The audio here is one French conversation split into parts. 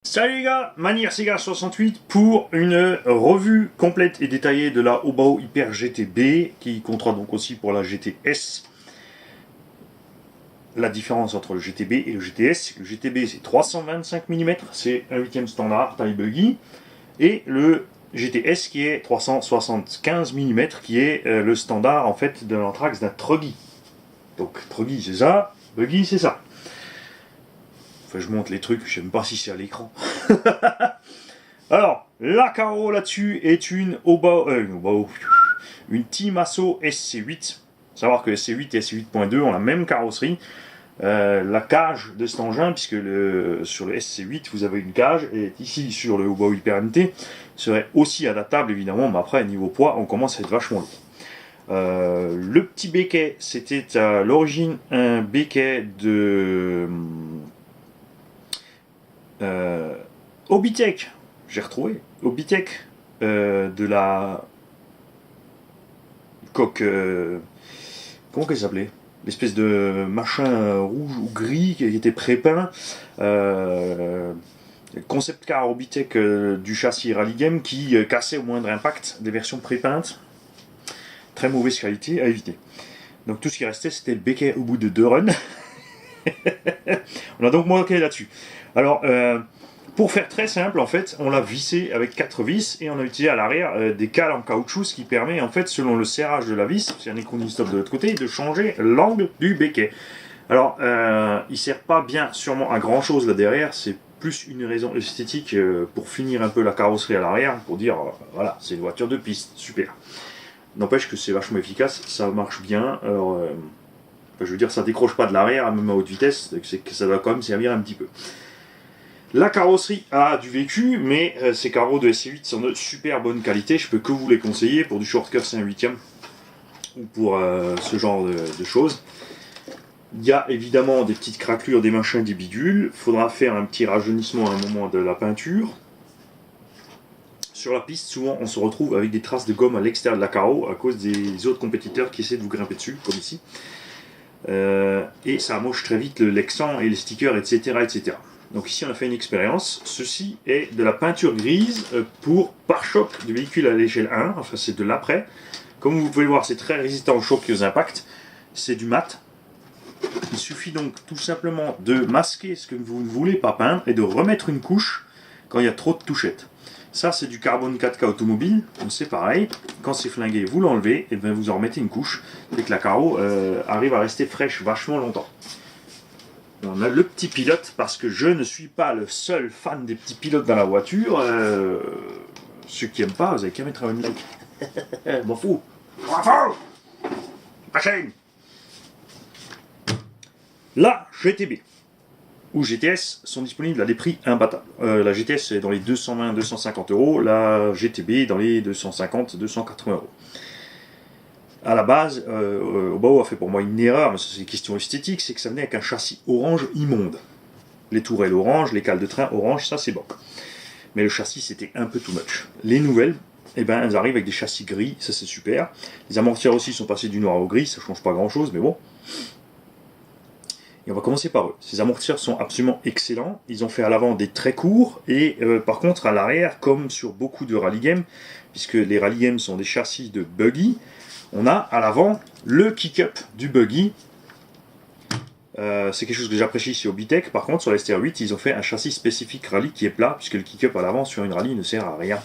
Salut les gars, Manier68 pour une revue complète et détaillée de la Hobao Hyper GTB qui comptera donc aussi pour la GTS. La différence entre le GTB et le GTS, c'est que le GTB c'est 325 mm, c'est un 8e standard taille buggy, et le GTS qui est 375 mm qui est le standard en fait de l'anthrax d'un truggy. Donc truggy c'est ça, buggy c'est ça. Enfin, je monte les trucs, je sais même pas si c'est à l'écran. Alors, la carreau là-dessus est une une Team Asso SC8. Savoir que SC8 et SC8.2 ont la même carrosserie. La cage de cet engin, puisque sur le SC8 vous avez une cage, et ici sur le Hobao Hyper MT, serait aussi adaptable évidemment, mais après niveau poids on commence à être vachement lourd. Le petit béquet, c'était à l'origine un béquet de Hobitech, j'ai retrouvé Hobitech, de la coque, comment qu'elle s'appelait, l'espèce de machin rouge ou gris qui était prépeint, concept car Hobitech du châssis Rally Game qui cassait au moindre impact, des versions prépeintes, très mauvaise qualité à éviter. Donc tout ce qui restait c'était le béquet au bout de 2 runs. On a donc manqué là-dessus. Alors pour faire très simple, en fait, on l'a vissé avec 4 vis et on a utilisé à l'arrière des cales en caoutchouc, ce qui permet, en fait, selon le serrage de la vis, s'il y a un éconistop de l'autre côté, de changer l'angle du béquet. Alors, il ne sert pas bien sûrement à grand chose là derrière, c'est plus une raison esthétique pour finir un peu la carrosserie à l'arrière, pour dire, voilà, c'est une voiture de piste, super. N'empêche que c'est vachement efficace, ça marche bien, alors, je veux dire, ça décroche pas de l'arrière, même à haute vitesse, c'est que ça va quand même servir un petit peu. La carrosserie a du vécu, mais ces carreaux de SC8 sont de super bonne qualité. Je peux que vous les conseiller pour du short curse 1/8 ou pour ce genre de choses. Il y a évidemment des petites craquelures, des machins, des bidules. Il faudra faire un petit rajeunissement à un moment de la peinture. Sur la piste, souvent on se retrouve avec des traces de gomme à l'extérieur de la carreau à cause des autres compétiteurs qui essaient de vous grimper dessus, comme ici. Et ça amoche très vite le lexan et les stickers, etc., etc. Donc ici on a fait une expérience. Ceci est de la peinture grise pour pare-choc du véhicule à l'échelle 1, enfin c'est de l'après. Comme vous pouvez le voir, c'est très résistant aux chocs et aux impacts. C'est du mat. Il suffit donc tout simplement de masquer ce que vous ne voulez pas peindre et de remettre une couche quand il y a trop de touchettes. Ça c'est du carbone 4K automobile, donc c'est pareil. Quand c'est flingué, vous l'enlevez et bien vous en remettez une couche et que la carreau arrive à rester fraîche vachement longtemps. On a le petit pilote, parce que je ne suis pas le seul fan des petits pilotes dans la voiture. Ceux qui n'aiment pas, vous avez qu'à mettre un like. M'en fous. M'en fous. Ma chaîne. La GTB ou GTS sont disponibles à des prix imbattables. La GTS est dans les 220-250 euros, la GTB dans les 250-280 euros. À la base, Hobao a fait pour moi une erreur, mais c'est une question esthétique, c'est que ça venait avec un châssis orange immonde. Les tourelles orange, les cales de train orange, ça c'est bon. Mais le châssis c'était un peu too much. Les nouvelles, eh ben, elles arrivent avec des châssis gris, ça c'est super. Les amortisseurs aussi sont passés du noir au gris, ça change pas grand chose, mais bon. Et on va commencer par eux. Ces amortisseurs sont absolument excellents. Ils ont fait à l'avant des très courts, et par contre à l'arrière, comme sur beaucoup de rally games, puisque les rally games sont des châssis de buggy, on a à l'avant le kick-up du buggy. C'est quelque chose que j'apprécie chez Hobitech. Par contre, sur la STR8, ils ont fait un châssis spécifique rallye qui est plat, puisque le kick-up à l'avant sur une rallye ne sert à rien.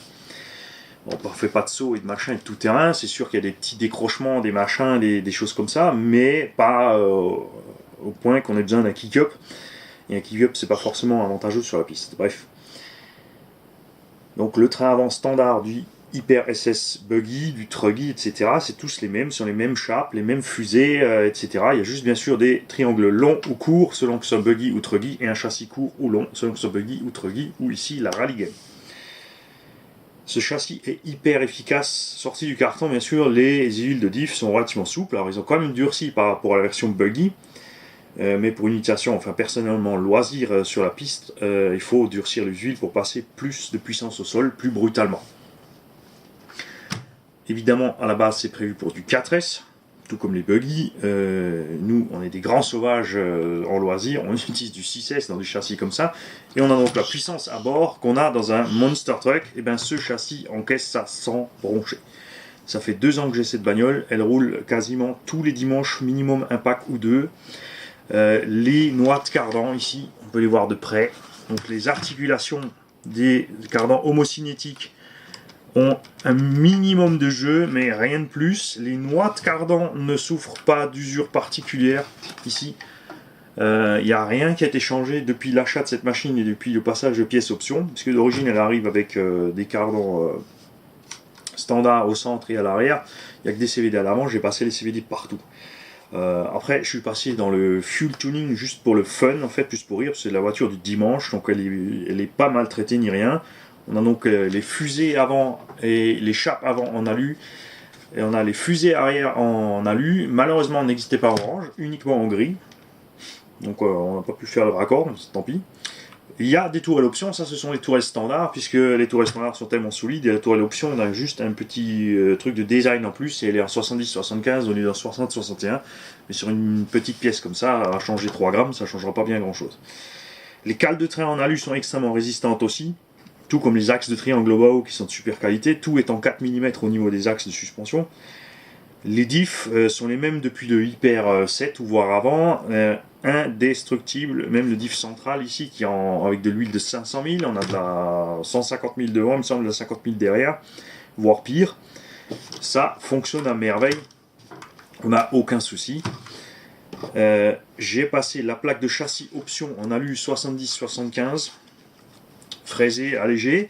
Bon, on ne fait pas de saut et de machin et de tout terrain. C'est sûr qu'il y a des petits décrochements, des machins, des choses comme ça, mais pas au point qu'on ait besoin d'un kick-up. Et un kick-up, c'est pas forcément avantageux sur la piste. Bref. Donc le train avant standard du Hyper SS Buggy, du Truggy, etc. C'est tous les mêmes, sont les mêmes chapes, les mêmes fusées, etc. Il y a juste bien sûr des triangles longs ou courts selon que ce soit Buggy ou Truggy, et un châssis court ou long selon que ce soit Buggy ou Truggy, ou ici la Rally Game. Ce châssis est hyper efficace, sorti du carton bien sûr, les huiles de diff sont relativement souples, alors ils ont quand même durci par rapport à la version Buggy, mais pour une utilisation, enfin personnellement loisir sur la piste, il faut durcir les huiles pour passer plus de puissance au sol, plus brutalement. Évidemment, à la base, c'est prévu pour du 4S. tout comme les buggy. Nous, on est des grands sauvages en loisir, on utilise du 6S dans des châssis comme ça, et on a donc la puissance à bord qu'on a dans un Monster Truck. Et bien ce châssis encaisse ça sans broncher. Ça fait 2 ans que j'ai cette bagnole, elle roule quasiment tous les dimanches, minimum un pack ou deux. Les noix de cardan ici, on peut les voir de près. Donc les articulations des cardans homocinétiques ont un minimum de jeu, mais rien de plus. Les noix de cardan ne souffrent pas d'usure particulière ici. Il n'y a rien qui a été changé depuis l'achat de cette machine et depuis le passage de pièces options, puisque d'origine elle arrive avec des cardans standards au centre et à l'arrière. Il n'y a que des CVD à l'avant, j'ai passé les CVD partout. Après, je suis passé dans le fuel tuning juste pour le fun, en fait, plus pour rire, c'est la voiture du dimanche, donc elle est pas maltraitée ni rien. On a donc les fusées avant et les chapes avant en alu, et on a les fusées arrière en alu. Malheureusement, on n'existait pas en orange, uniquement en gris, donc on n'a pas pu faire le raccord, tant pis. Il y a des tourelles options, ça ce sont les tourelles standards, puisque les tourelles standards sont tellement solides, et la tourelle option on a juste un petit truc de design en plus, et elle est en 70-75 au lieu d'un 60-61, mais sur une petite pièce comme ça, à changer 3 grammes, ça ne changera pas bien grand chose. Les cales de train en alu sont extrêmement résistantes aussi, tout comme les axes de triangle globaux qui sont de super qualité, tout est en 4 mm au niveau des axes de suspension. Les diffs sont les mêmes depuis le Hyper 7 ou voire avant, indestructible, même le diff central ici qui est avec de l'huile de 500 000, on a de la 150 000 devant, il me semble de la 50 000 derrière, voire pire. Ça fonctionne à merveille, on n'a aucun souci. J'ai passé la plaque de châssis option en alu 70-75, fraisée, allégée.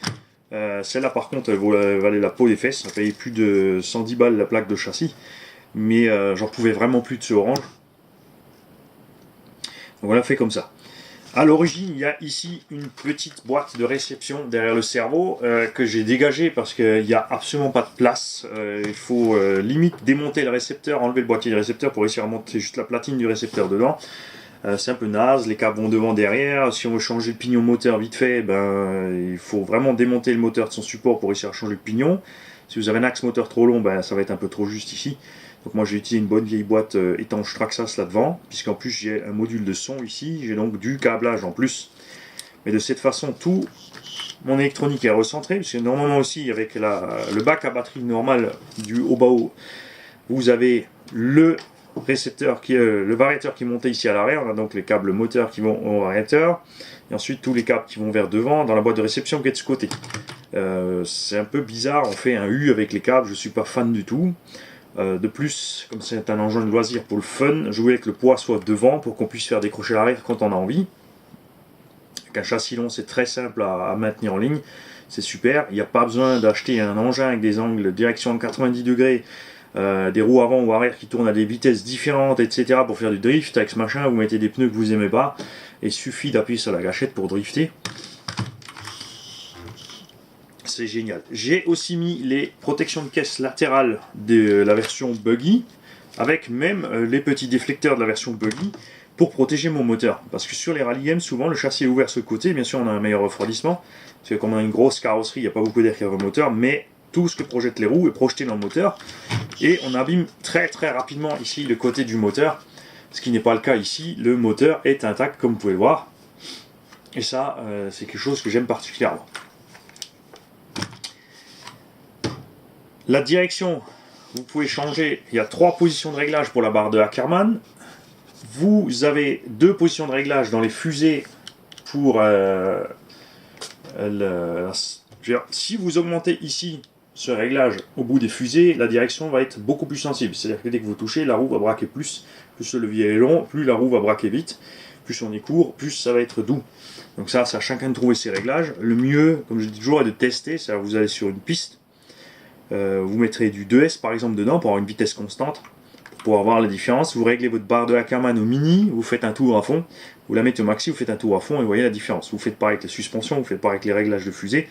Celle-là par contre elle valait la peau des fesses, ça payait plus de 110 balles la plaque de châssis, mais j'en pouvais vraiment plus de ce orange. Donc on l'a fait comme ça. A l'origine, il y a ici une petite boîte de réception derrière le cerveau que j'ai dégagée parce qu'il n'y a absolument pas de place. Il faut limite démonter le récepteur, enlever le boîtier du récepteur pour réussir à monter juste la platine du récepteur dedans. C'est un peu naze, les câbles vont devant, derrière. Si on veut changer le pignon moteur vite fait, il faut vraiment démonter le moteur de son support pour réussir à changer le pignon. Si vous avez un axe moteur trop long, ça va être un peu trop juste ici. Donc moi j'ai utilisé une bonne vieille boîte étanche Traxxas là-devant, puisqu'en plus j'ai un module de son ici, j'ai donc du câblage en plus. Mais de cette façon, tout mon électronique est recentré, parce que normalement aussi avec le bac à batterie normal du haut bas haut, vous avez le récepteur le variateur qui est monté ici à l'arrière, on a donc les câbles moteurs qui vont au variateur, et ensuite tous les câbles qui vont vers devant dans la boîte de réception qui est de ce côté. C'est un peu bizarre, on fait un U avec les câbles, je ne suis pas fan du tout. De plus, comme c'est un engin de loisir pour le fun, je voulais que le poids soit devant pour qu'on puisse faire décrocher l'arrière quand on a envie. Avec un châssis long, c'est très simple à maintenir en ligne, c'est super. Il n'y a pas besoin d'acheter un engin avec des angles de direction de 90 degrés, des roues avant ou arrière qui tournent à des vitesses différentes, etc. pour faire du drift. Avec ce machin, vous mettez des pneus que vous n'aimez pas, et il suffit d'appuyer sur la gâchette pour drifter. C'est génial. J'ai aussi mis les protections de caisse latérales de la version buggy, avec même les petits déflecteurs de la version buggy pour protéger mon moteur. Parce que sur les rallye game, souvent le châssis est ouvert sur le côté, bien sûr on a un meilleur refroidissement, parce que comme on a une grosse carrosserie, il n'y a pas beaucoup d'air qui arrive au moteur, mais tout ce que projettent les roues est projeté dans le moteur, et on abîme très très rapidement ici le côté du moteur, ce qui n'est pas le cas ici, le moteur est intact comme vous pouvez le voir, et ça c'est quelque chose que j'aime particulièrement. La direction, vous pouvez changer, il y a 3 positions de réglage pour la barre de Ackermann. Vous avez 2 positions de réglage dans les fusées pour si vous augmentez ici ce réglage au bout des fusées, la direction va être beaucoup plus sensible. C'est-à-dire que dès que vous touchez, la roue va braquer plus le levier est long, plus la roue va braquer vite, plus on est court, plus ça va être doux. Donc ça, c'est à chacun de trouver ses réglages. Le mieux, comme je dis toujours, est de tester, c'est-à-dire vous allez sur une piste, vous mettrez du 2S par exemple dedans pour avoir une vitesse constante, pour pouvoir voir la différence. Vous réglez votre barre de Ackermann au mini, vous faites un tour à fond, vous la mettez au maxi, vous faites un tour à fond et vous voyez la différence. Vous faites pareil avec les suspensions, vous faites pareil avec les réglages de fusée.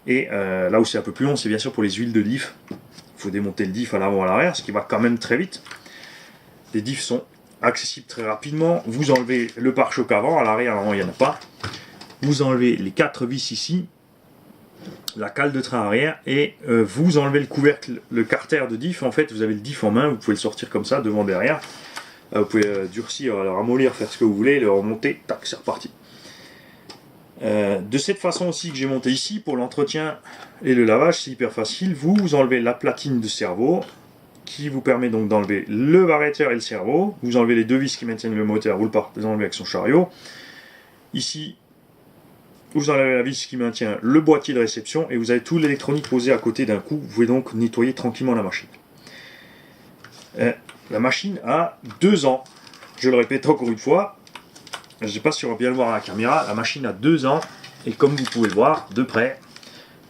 Et là où c'est un peu plus long, c'est bien sûr pour les huiles de diff. Il faut démonter le diff à l'avant et à l'arrière, ce qui va quand même très vite. Les diffs sont accessibles très rapidement. Vous enlevez le pare-choc avant, à l'arrière, il n'y en a pas. Vous enlevez les 4 vis ici. la cale de train arrière et vous enlevez le couvercle, le carter de diff. En fait, vous avez le diff en main, vous pouvez le sortir comme ça, devant, derrière. Vous pouvez durcir, le ramollir, faire ce que vous voulez, le remonter, tac, c'est reparti. De cette façon aussi que j'ai monté ici, pour l'entretien et le lavage, c'est hyper facile. Vous enlevez la platine de servo, qui vous permet donc d'enlever le variateur et le servo. Vous enlevez les deux vis qui maintiennent le moteur, vous le partez enlever avec son chariot. Ici, vous enlevez la vis qui maintient le boîtier de réception et vous avez tout l'électronique posé à côté d'un coup. Vous pouvez donc nettoyer tranquillement la machine. La machine a 2 ans. Je le répète encore une fois. Je ne sais pas si on va bien le voir à la caméra. La machine a 2 ans et comme vous pouvez le voir de près,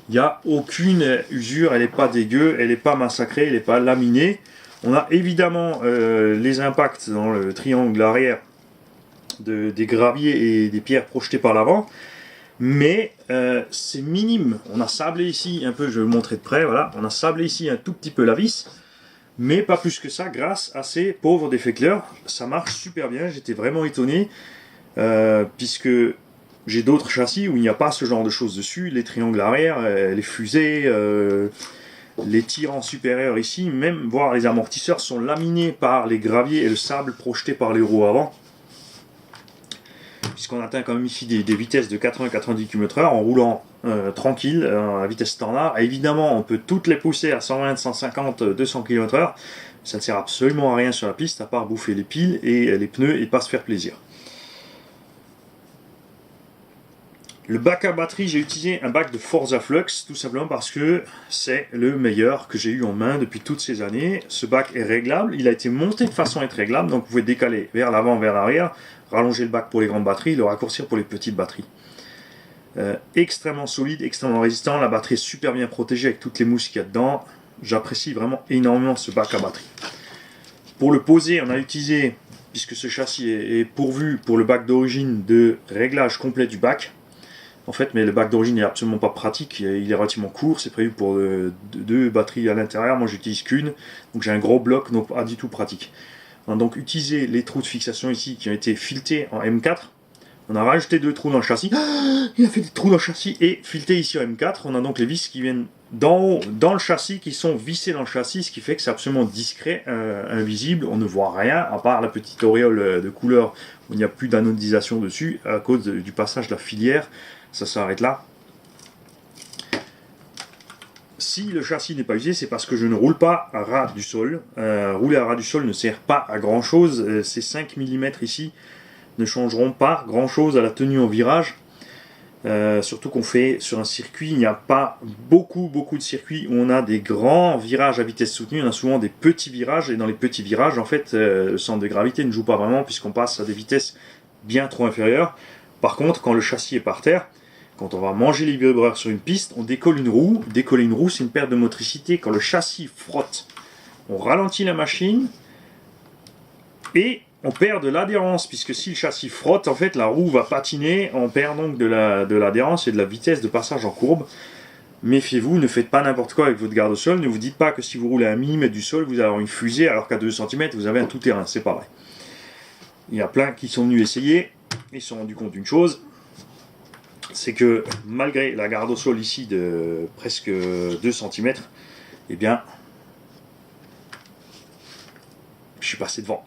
il n'y a aucune usure. Elle n'est pas dégueu, elle n'est pas massacrée, elle n'est pas laminée. On a évidemment les impacts dans le triangle arrière des graviers et des pierres projetées par l'avant. Mais c'est minime. On a sablé ici un peu, je vais vous montrer de près, voilà. On a sablé ici un tout petit peu la vis, mais pas plus que ça, grâce à ces pauvres déflecteurs. Ça marche super bien, j'étais vraiment étonné, puisque j'ai d'autres châssis où il n'y a pas ce genre de choses dessus, les triangles arrière, les fusées, les tirants supérieurs ici, même voire les amortisseurs sont laminés par les graviers et le sable projeté par les roues avant. Puisqu'on atteint quand même ici des vitesses de 80-90 km/h en roulant tranquille, à vitesse standard. Et évidemment, on peut toutes les pousser à 120, 150, 200 km/h. Ça ne sert absolument à rien sur la piste, à part bouffer les piles et les pneus et pas se faire plaisir. Le bac à batterie, j'ai utilisé un bac de Forza Flux, tout simplement parce que c'est le meilleur que j'ai eu en main depuis toutes ces années. Ce bac est réglable, il a été monté de façon à être réglable, donc vous pouvez décaler vers l'avant, vers l'arrière, rallonger le bac pour les grandes batteries, le raccourcir pour les petites batteries. Extrêmement solide, extrêmement résistant, la batterie est super bien protégée avec toutes les mousses qu'il y a dedans. J'apprécie vraiment énormément ce bac à batterie. Pour le poser, on a utilisé, puisque ce châssis est pourvu pour le bac d'origine, de réglage complet du bac. En fait, mais le bac d'origine n'est absolument pas pratique, il est relativement court, c'est prévu pour 2 batteries à l'intérieur, moi j'utilise qu'une, donc j'ai un gros bloc, donc pas du tout pratique. On a donc utilisé les trous de fixation ici qui ont été filetés en M4, on a rajouté 2 trous dans le châssis, il a fait des trous dans le châssis et fileté ici en M4, on a donc les vis qui viennent d'en haut dans le châssis, qui sont vissées dans le châssis, ce qui fait que c'est absolument discret, invisible, on ne voit rien, à part la petite auréole de couleur où il n'y a plus d'anodisation dessus, à cause du passage de la filière. Ça s'arrête là. Si le châssis n'est pas usé, c'est parce que je ne roule pas à ras du sol. Rouler à ras du sol ne sert pas à grand chose. Ces 5 mm ici ne changeront pas grand chose à la tenue en virage. Surtout qu'on fait sur un circuit, il n'y a pas beaucoup de circuits où on a des grands virages à vitesse soutenue. On a souvent des petits virages et dans les petits virages, en fait, le centre de gravité ne joue pas vraiment puisqu'on passe à des vitesses bien trop inférieures. Par contre, quand le châssis est par terre, quand on va manger les vibreurs sur une piste, on décolle une roue. Décoller une roue, c'est une perte de motricité. Quand le châssis frotte, on ralentit la machine et on perd de l'adhérence. Puisque si le châssis frotte, en fait, la roue va patiner. On perd donc de l'adhérence et de la vitesse de passage en courbe. Méfiez-vous, ne faites pas n'importe quoi avec votre garde-sol. Ne vous dites pas que si vous roulez à 1 mm du sol, vous allez avoir une fusée, alors qu'à 2 cm, vous avez un tout-terrain. C'est pas vrai. Il y a plein qui sont venus essayer. Ils se sont rendus compte d'une chose, c'est que malgré la garde au sol ici de presque 2 cm, eh bien, je suis passé devant.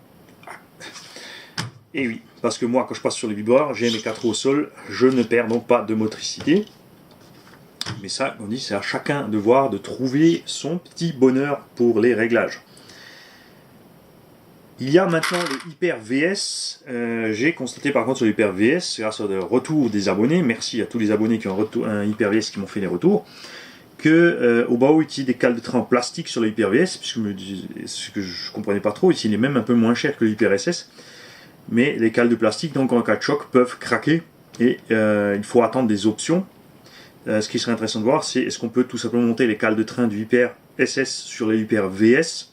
Et oui, parce que moi, quand je passe sur les vibreurs, j'ai mes 4 roues au sol, je ne perds donc pas de motricité. Mais ça, on dit, c'est à chacun de voir, de trouver son petit bonheur pour les réglages. Il y a maintenant le Hyper VS. J'ai constaté par contre sur le Hyper VS, grâce au retour des abonnés, merci à tous les abonnés qui ont un Hyper VS qui m'ont fait les retours, que Obao utilise des cales de train en plastique sur le Hyper VS, puisque ce que je ne comprenais pas trop, ici il est même un peu moins cher que le Hyper SS, mais les cales de plastique, donc en cas de choc, peuvent craquer, et il faut attendre des options. Ce qui serait intéressant de voir, c'est est-ce qu'on peut tout simplement monter les cales de train du Hyper SS sur les Hyper VS.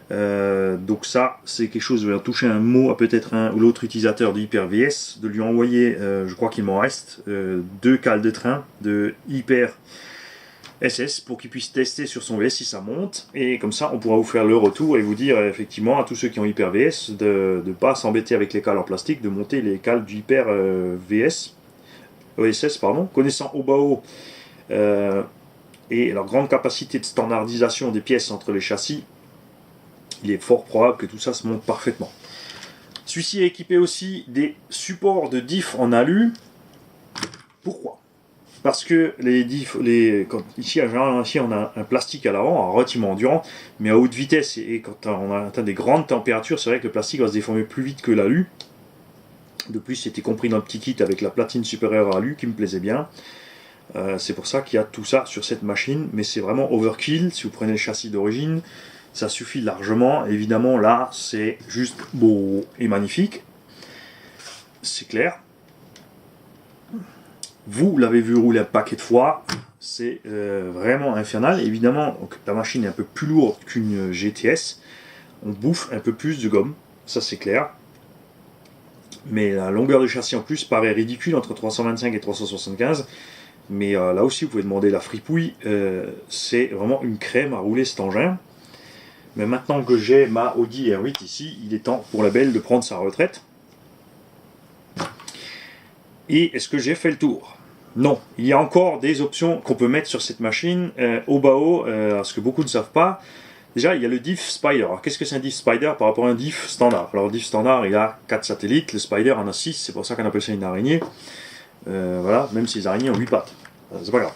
Donc ça, c'est quelque chose, je vais toucher un mot à peut-être un ou l'autre utilisateur de Hyper VS, de lui envoyer, je crois qu'il m'en reste, 2 cales de train de Hyper SS pour qu'il puisse tester sur son VS si ça monte, et comme ça on pourra vous faire le retour et vous dire effectivement à tous ceux qui ont Hyper VS de ne pas s'embêter avec les cales en plastique, de monter les cales du Hyper VS, ESS pardon. Connaissant Obao, et leur grande capacité de standardisation des pièces entre les châssis, il est fort probable que tout ça se monte parfaitement. Celui-ci est équipé aussi des supports de diff en alu. Pourquoi? Parce que les diffs, ici on a un plastique à l'avant, relativement endurant, mais à haute vitesse et quand on a atteint des grandes températures, c'est vrai que le plastique va se déformer plus vite que l'alu. De plus, c'était compris dans le petit kit avec la platine supérieure à alu qui me plaisait bien. C'est pour ça qu'il y a tout ça sur cette machine, mais c'est vraiment overkill. Si vous prenez le châssis d'origine, ça suffit largement. Évidemment, là, c'est juste beau et magnifique. C'est clair. Vous l'avez vu rouler un paquet de fois, c'est vraiment infernal. Évidemment, donc, la machine est un peu plus lourde qu'une GTS. On bouffe un peu plus de gomme, ça c'est clair. Mais la longueur de châssis en plus paraît ridicule entre 325 et 375. Mais là aussi, vous pouvez demander la fripouille. C'est vraiment une crème à rouler cet engin. Mais maintenant que j'ai ma Audi R8 ici, il est temps pour la belle de prendre sa retraite. Et est-ce que j'ai fait le tour? Non, il y a encore des options qu'on peut mettre sur cette machine au bas haut, ce que beaucoup ne savent pas. Déjà, il y a le diff Spider. Alors, qu'est-ce que c'est un diff Spider par rapport à un diff standard? Alors, le diff standard, il a 4 satellites, le Spider en a 6, c'est pour ça qu'on appelle ça une araignée. Voilà, même si les araignées ont 8 pattes. C'est pas grave.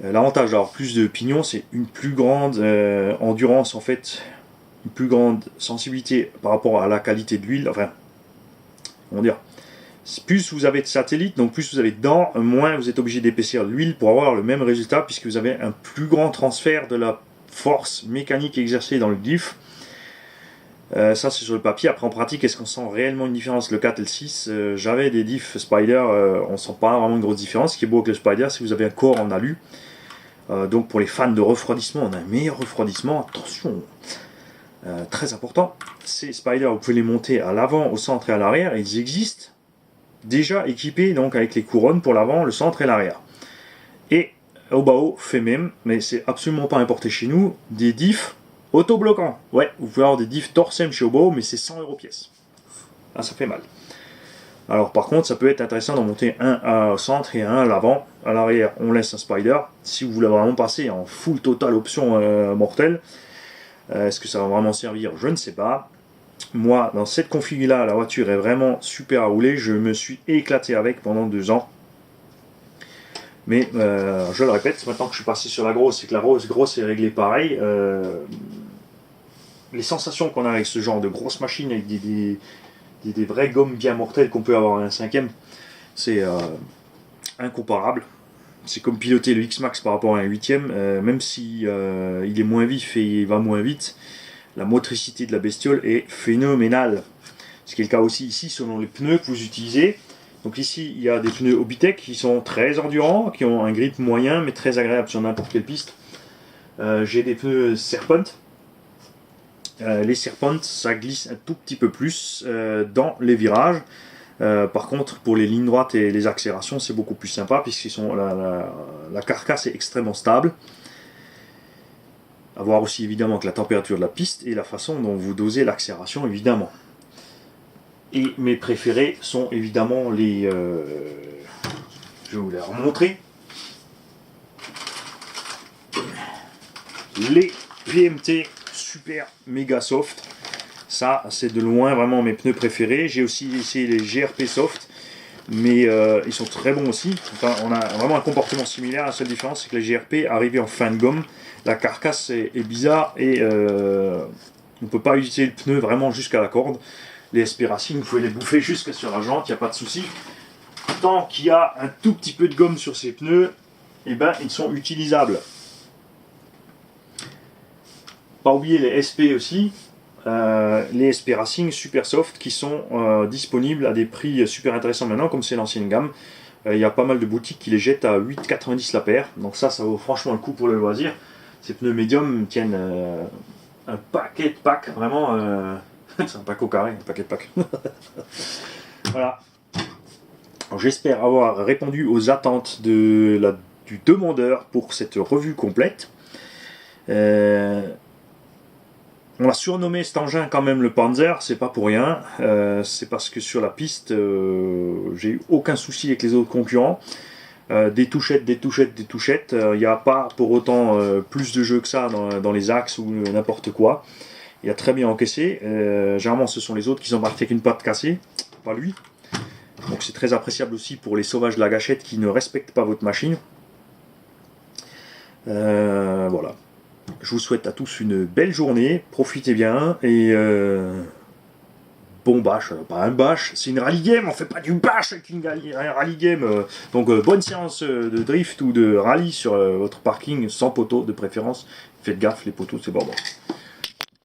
L'avantage d'avoir plus de pignons, c'est une plus grande endurance, en fait, une plus grande sensibilité par rapport à la qualité de l'huile. Enfin, comment dire? Plus vous avez de satellites, donc plus vous avez de dents, moins vous êtes obligé d'épaissir l'huile pour avoir le même résultat, puisque vous avez un plus grand transfert de la force mécanique exercée dans le diff. Ça c'est sur le papier. Après en pratique, est-ce qu'on sent réellement une différence? Le 4 et le 6, j'avais des diffs Spider, on sent pas vraiment une grosse différence. Ce qui est beau avec le Spider, c'est que vous avez un corps en alu. Donc pour les fans de refroidissement, on a un meilleur refroidissement. Attention, très important. Ces Spider, vous pouvez les monter à l'avant, au centre et à l'arrière. Ils existent déjà équipés donc avec les couronnes pour l'avant, le centre et l'arrière. Et au bas haut, fait même, mais c'est absolument pas importé chez nous, des diffs autobloquants. Ouais, vous pouvez avoir des diffs Torsem chez Obo, mais c'est 100 € pièce. Ah, ça fait mal. Alors par contre, ça peut être intéressant d'en monter un au centre et un à l'avant. À l'arrière, on laisse un Spider. Si vous voulez vraiment passer en full total option mortelle, est-ce que ça va vraiment servir? Je ne sais pas. Moi, dans cette config-là, la voiture est vraiment super à rouler. Je me suis éclaté avec pendant 2 ans. Mais je le répète, maintenant que je suis passé sur la grosse et que la grosse est réglée pareil, les sensations qu'on a avec ce genre de grosse machine, avec des vraies gommes bien mortelles qu'on peut avoir à un 5e, c'est incomparable. C'est comme piloter le X-Max par rapport à un 8e, même si il est moins vif et il va moins vite. La motricité de la bestiole est phénoménale. Ce qui est le cas aussi ici selon les pneus que vous utilisez. Donc ici il y a des pneus Obitech qui sont très endurants, qui ont un grip moyen mais très agréable sur n'importe quelle piste. J'ai des pneus Serpent. Les Serpent ça glisse un tout petit peu plus dans les virages. Par contre pour les lignes droites et les accélérations c'est beaucoup plus sympa puisqu'ils sont la carcasse est extrêmement stable. À voir aussi évidemment que la température de la piste et la façon dont vous dosez l'accélération évidemment. Et mes préférés sont évidemment les... je vais vous les remontrer. Les PMT Super Mega Soft. Ça c'est de loin vraiment mes pneus préférés. J'ai aussi essayé les GRP Soft. Mais ils sont très bons aussi. Enfin, on a vraiment un comportement similaire. La seule différence c'est que les GRP arrivent en fin de gomme. La carcasse est bizarre et on ne peut pas utiliser le pneu vraiment jusqu'à la corde. Les SP Racing, vous pouvez les bouffer jusqu'à sur la jante, il n'y a pas de souci. Tant qu'il y a un tout petit peu de gomme sur ces pneus, eh ben, ils sont utilisables. Pas oublier les SP aussi. Les SP Racing Super Soft qui sont disponibles à des prix super intéressants maintenant, comme c'est l'ancienne gamme. Il y a pas mal de boutiques qui les jettent à 8,90 la paire. Donc ça vaut franchement le coup pour le loisir. Ces pneus médium tiennent un paquet de packs, vraiment. C'est un pack au carré, un paquet de packs. Voilà. J'espère avoir répondu aux attentes du demandeur pour cette revue complète. On a surnommé cet engin quand même le Panzer, c'est pas pour rien. C'est parce que sur la piste, j'ai eu aucun souci avec les autres concurrents. des touchettes. Il n'y a pas pour autant plus de jeu que ça dans les axes ou n'importe quoi. Il a très bien encaissé. Généralement, ce sont les autres qui sont partis avec une patte cassée, pas lui. Donc c'est très appréciable aussi pour les sauvages de la gâchette qui ne respectent pas votre machine. Voilà. Je vous souhaite à tous une belle journée. Profitez bien et bon bash, pas un bash, c'est une rallye game, on fait pas du bash avec un rallye game. Donc bonne séance de drift ou de rallye sur votre parking sans poteau de préférence. Faites gaffe, les poteaux c'est bordel.